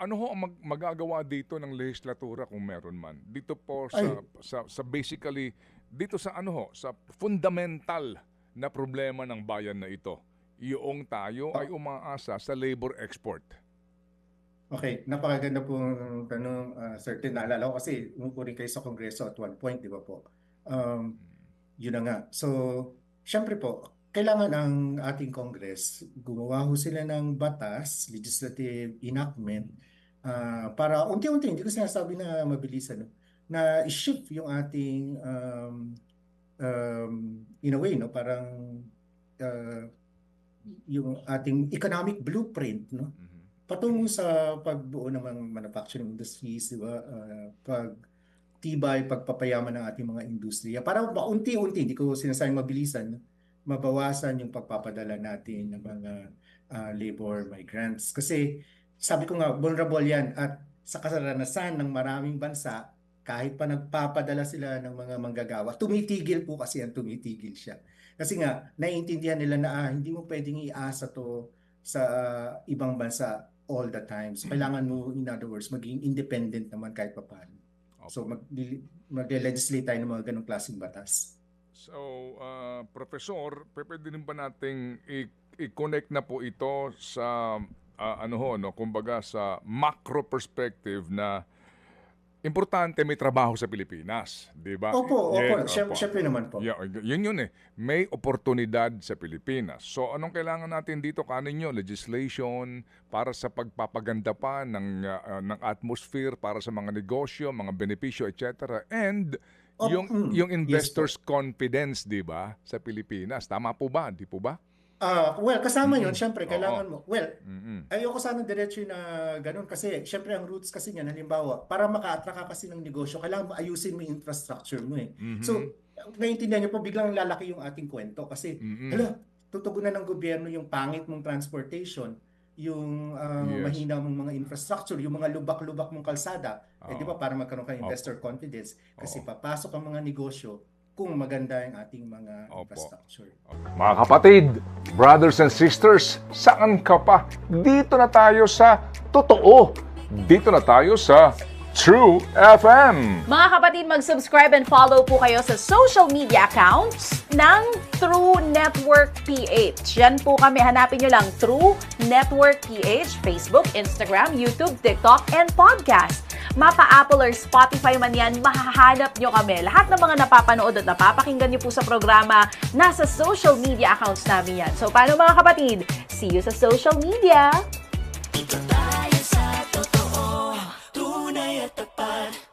ano ho ang magagawa dito ng lehislatura kung meron man? Dito po Ay, sa basically, dito sa ano ho, sa fundamental na problema ng bayan na ito. Yung tayo ay oh, umaasa sa labor export. okay, napakaganda pong tanong, certain naalala ko kasi umupo rin kayo sa Kongreso at one point, di ba po? Um, Yun na nga. So, syempre po, kailangan ang ating Congress, gumawa ho sila ng batas, legislative enactment, para unti-unti, hindi ko sinasabi na mabilisan, no? Na i-shift yung ating, in a way, no? Parang uh, yung ating economic blueprint, no? Mhm. Patungo sa pagbuo ng mga manufacturing industries, di ba? Pagtibay, pagpapayaman ng ating mga industriya. Para paunti-unti, hindi ko sinasayang mabilisan, mabawasan yung pagpapadala natin ng mga labor migrants. Kasi sabi ko nga, vulnerable yan at sa karanasan ng maraming bansa, kahit pa nagpapadala sila ng mga manggagawa, tumitigil po kasi ang tumitigil siya. Kasi nga, naiintindihan nila na hindi mo pwedeng iasa to sa ibang bansa all the time. So, kailangan mo, in other words, maging independent naman kahit pa paano. So, Opo. mag-legislate tayo ng mga ganong klaseng batas. So, Professor, pwede din ba nating i-connect na po ito sa ano ho, no, kumbaga sa macro perspective na importante may trabaho sa Pilipinas, 'di ba? Opo, opo. Opo. Siyempre naman po. Yeah, yun eh. May oportunidad sa Pilipinas. So anong kailangan natin dito kaninyo? Legislation para sa pagpapaganda pa ng atmosphere para sa mga negosyo, mga benepisyo, etc. And yung Yes po. investors confidence, 'di ba, sa Pilipinas. Tama po ba? Di po ba? Well, kasama yun, Mm. syempre, Oo. kailangan mo. Well, Mm. ayoko sana diretso na ganun kasi syempre ang roots kasi niyan, halimbawa, para maka-attract ka kasi ng negosyo, kailangan mo ayusin mo yung infrastructure mo eh. Mhm. So, naiintindihan niyo po, biglang lalaki yung ating kwento kasi, Mm. hala, tutugunan ng gobyerno yung pangit mong transportation, yung Yes. mahina mong mga infrastructure, yung mga lubak-lubak mong kalsada. Eh di Oo. ba para magkaroon ka ng Opo. investor confidence kasi Oo. papasok ang mga negosyo kung maganda yung ating mga Opo. infrastructure. Mga kapatid, brothers and sisters, saan ka pa? Dito na tayo sa totoo. Dito na tayo sa True FM. Mga kapatid, mag-subscribe and follow po kayo sa social media accounts ng True Network PH. Yan po kami. Hanapin nyo lang True Network PH, Facebook, Instagram, YouTube, TikTok, and podcast. Mapa-Apple or Spotify man yan, mahahanap nyo kami. Lahat ng mga napapanood at napapakinggan nyo po sa programa, nasa social media accounts namin yan. So, paano mga kapatid? See you sa social media! Dito tayo sa totoo, tunay at tapat.